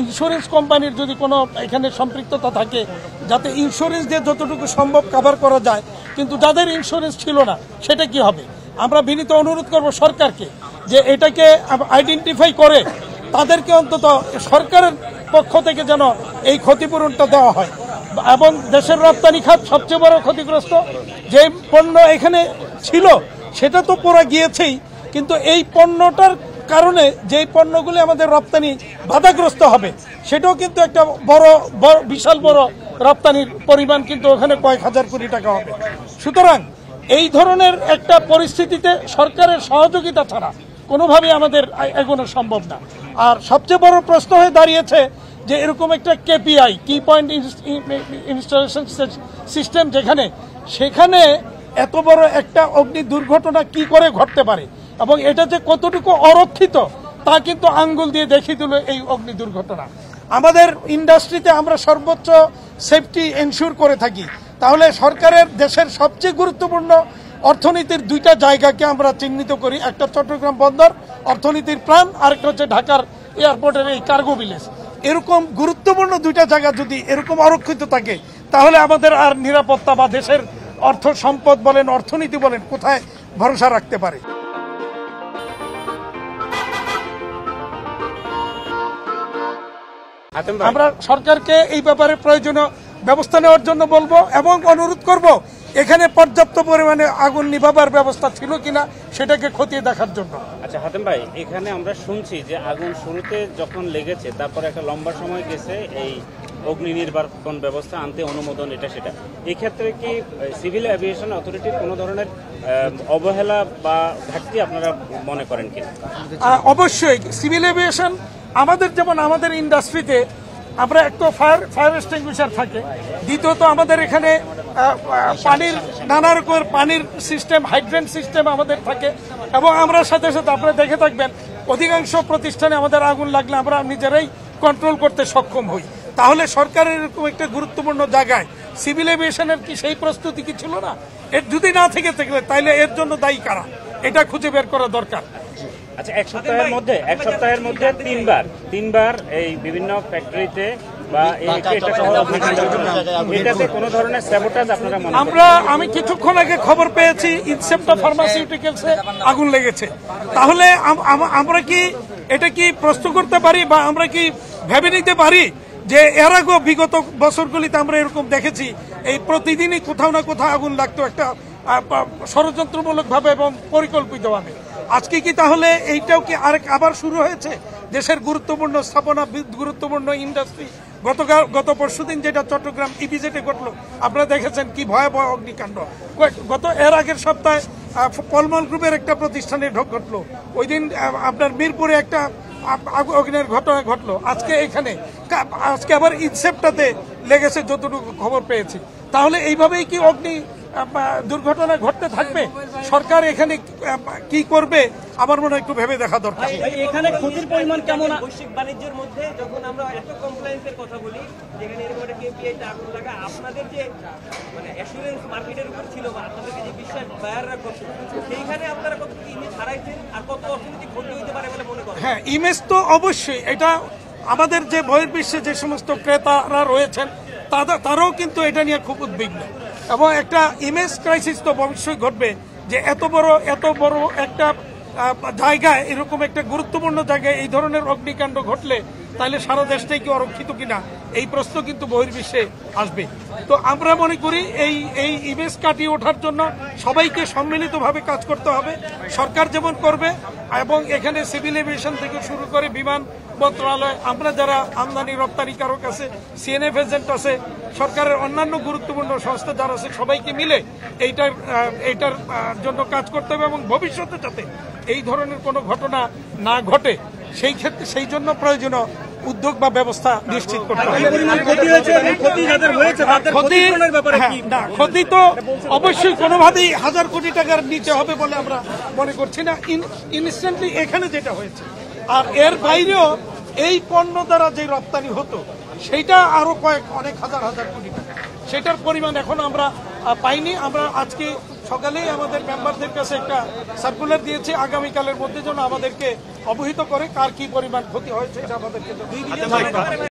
Insurance কোম্পানির যদি কোনো এখানে সম্পৃক্ততা থাকে, যাতে ইন্স্যুরেন্স দিয়ে যতটুকু সম্ভব কভার করা যায়, কিন্তু যাদের ইন্স্যুরেন্স ছিল না সেটা কি হবে? আমরা বিনীত অনুরোধ করব সরকারকে যে এটাকে আইডেন্টিফাই করে তাদেরকে অন্তত সরকারের পক্ষ থেকে যেন এই ক্ষতিপূরণটা দেওয়া হয়। এবং দেশের রপ্তানি খাত সবচেয়ে বড় ক্ষতিগ্রস্ত। যে পণ্য এখানে ছিল সেটা তো পুরো গিয়েছেই, কিন্তু এই পণ্যটার কারণে যেই পণ্যগুলি আমাদের রপ্তানি বাধাগ্রস্ত হবে সেটাও কিন্তু একটা বিশাল বড় রপ্তানির পরিমাণ, কিন্তু ওখানে কয়েক হাজার কোটি টাকা হবে। সুতরাং এই ধরনের একটা পরিস্থিতিতে সরকারের সহযোগিতা ছাড়া কোনোভাবেই আমাদের এগোনো সম্ভব না। আর সবচেয়ে বড় প্রশ্ন হয়ে দাঁড়িয়েছে যে এরকম একটা কেপিআই, কি পয়েন্ট ইনস্টলেশন সিস্টেম, সেখানে এত বড় একটা অগ্নি দুর্ঘটনা কি করে ঘটতে পারে এবং এটা যে কতটুকু অরক্ষিত তা কিন্তু আঙ্গুল দিয়ে দেখিয়ে দিল এই অগ্নি দুর্ঘটনা। আমাদের ইন্ডাস্ট্রিতে আমরা সর্বোচ্চ সেফটি এনশিওর করে থাকি, তাহলে সরকারের দেশের সবচেয়ে গুরুত্বপূর্ণ অর্থনীতির দুইটা জায়গাকে আমরা চিহ্নিত করি, একটা চট্টগ্রাম বন্দর অর্থনীতির প্রাণ, আরেকটা হচ্ছে ঢাকার এয়ারপোর্টের এই কার্গো ভিলেজ। এরকম গুরুত্বপূর্ণ দুইটা জায়গা যদি এরকম অরক্ষিত থাকে তাহলে আমাদের আর নিরাপত্তা বা দেশের অর্থ সম্পদ বলেন, অর্থনীতি বলেন, কোথায় ভরসা রাখতে পারে? আমরা সরকারকে এই ব্যাপারে প্রয়োজনীয় ব্যবস্থা নেওয়ার জন্য বলবো এবং অনুরোধ করব এখানে পর্যাপ্ত পরিমাণে আগুন নিভাবার ব্যবস্থা ছিল কিনা সেটাকে খতিয়ে দেখার জন্য। আচ্ছা হাতেম ভাই, এখানে আমরা শুনছি যে আগুন শুরুতে যখন লেগেছে তারপরে একটা লম্বা সময় গেছে এই অগ্নি নির্বাপন ব্যবস্থা আনতে, অনুমোদন এটা সেটা, এক্ষেত্রে কি সিভিল এভিয়েশন অথরিটির কোনো ধরনের অবহেলা বা ঘাটতি আপনারা মনে করেন কিনা? অবশ্যই সিভিল এভিয়েশন আমাদের, যেমন আমাদের ইন্ডাস্ট্রিতে আমরা একটা ফায়ার এক্সটিংগুইশার থাকে, দ্বিতীয়ত আমাদের এখানে পানির নানা রকমের পানির সিস্টেম, হাইড্রেন্ট সিস্টেম আমাদের থাকে এবং আমরা সাথে সাথে আপনারা দেখে থাকবেন অধিকাংশ প্রতিষ্ঠানে আমাদের আগুন লাগলে আমরা নিজেরাই কন্ট্রোল করতে সক্ষম হই। তাহলে সরকারের এরকম একটা গুরুত্বপূর্ণ জায়গায় সিভিল এভিয়েশনের কি সেই প্রস্তুতি কি ছিল না? এর যদি না থেকে থাকলে তাহলে এর জন্য দায়ী কারা, এটা খুঁজে বের করা দরকার। আচ্ছা, এক সপ্তাহের মধ্যে তিনবার এই বিভিন্ন ফ্যাক্টরিতে বা এটাতে কোনো ধরনের স্যাবোটাজ আপনারা মনে করেন? আমি কিছুক্ষণ আগে খবর পেয়েছি ইনসেপ্টা ফার্মাসিউটিক্যালসে আগুন লেগেছে। তাহলে আমরা কি এটা কি প্রশ্ন করতে পারি বা আমরা কি ভেবে নিতে পারি যে এর আগে বিগত বছরগুলিতে আমরা এরকম দেখেছি এই প্রতিদিনই কোথাও না কোথাও আগুন লাগতো একটা ষড়যন্ত্রমূলকভাবে এবং পরিকল্পিতভাবে। আজকে কি তাহলে এইটাও কি আবার শুরু হয়েছে? দেশের গুরুত্বপূর্ণ স্থাপনা, গুরুত্বপূর্ণ ইন্ডাস্ট্রি, গত পরশুদিন যেটা চট্টগ্রাম ইপিজেডে ঘটলো আপনারা দেখেছেন কি ভয়াবহ অগ্নিকাণ্ড। এর আগের সপ্তাহে পলমল গ্রুপের একটা প্রতিষ্ঠানে ঘটলো, ওই দিন আপনার মিরপুরে একটা অগ্নির ঘটনা ঘটলো, আজকে আবার ইনসেপ্টাতে লেগেছে যতটুকু খবর পেয়েছি। তাহলে এইভাবেই কি অগ্নি দুর্ঘটনা ঘটতে থাকবে? সরকার এখানে কি করবে আমার মনে হয় একটু ভেবে দেখা দরকার। এখানে ক্ষতির পরিমাণ কেমন? বৈশ্বিক বাণিজ্যের মধ্যে যখন আমরা এত কমপ্লায়েন্সের কথা বলি, যেখানে এরকম একটা কেপিআইতে আগুন লাগা, আপনাদের যে মানে অ্যাসুরেন্স মার্কেটের উপর ছিল বা আপনাদেরকে যে বিশ্বাস বায়াররা করছে, সেইখানে আপনারা কতটুকু ইমেজ হারাইছেন আর কত অর্থনৈতিক ক্ষতি হতে পারে বলে মনে করেন? হ্যাঁ, ইমেজ তো অবশ্যই, এটা আমাদের যে বহির্বিশ্বে যে সমস্ত ক্রেতারা রয়েছেন তারাও কিন্তু এটা নিয়ে খুব উদ্বিগ্ন এবং একটা ইমেজ ক্রাইসিস তো অবশ্যই ঘটবে যে এত বড় একটা জায়গায়, এরকম একটা গুরুত্বপূর্ণ জায়গায় এই ধরনের অগ্নিকাণ্ড ঘটলে তাহলে সারা দেশটাই কি অরক্ষিত কিনা এই প্রশ্ন কিন্তু বহির্বিশ্বে আসবে। তো আমরা মনে করি এই ইমেজ কাটিয়ে ওঠার জন্য সবাইকে সম্মিলিতভাবে কাজ করতে হবে। সরকার যেমন করবে এবং এখানে সিভিল এভিয়েশন থেকে শুরু করে বিমান মন্ত্রণালয়, আমরা যারা আমদানি রপ্তানিকারক আছে, সিএনএফ এজেন্ট আছে, সরকারের অন্যান্য গুরুত্বপূর্ণ সংস্থা যারা আছে, সবাইকে মিলে এইটার জন্য কাজ করতে হবে এবং ভবিষ্যতে যাতে এই ধরনের কোনো ঘটনা না ঘটে সেই জন্য প্রয়োজনীয় উদ্যোগ বা ব্যবস্থা নিশ্চিত করতে হবে। ক্ষতি তো অবশ্যই কোনোভাবেই 1000 কোটি টাকার নিচে হবে বলে আমরা মনে করছি না ইনস্ট্যান্টলি এখানে যেটা হয়েছে। আর এর বাইরেও এই পণ্য দ্বারা যে রপ্তানি হতো সেইটা আরো অনেক হাজার কোটি টাকা, সেটার পরিমাণ এখন আমরা পাইনি। আমরা আজকে সকালেই আমাদের মেম্বারদের কাছে একটা সার্কুলার দিয়েছি, আগামীকালের মধ্যে যেন আমাদেরকে অবহিত করে কার কি পরিমাণ ক্ষতি হয়েছে এটা আমাদেরকে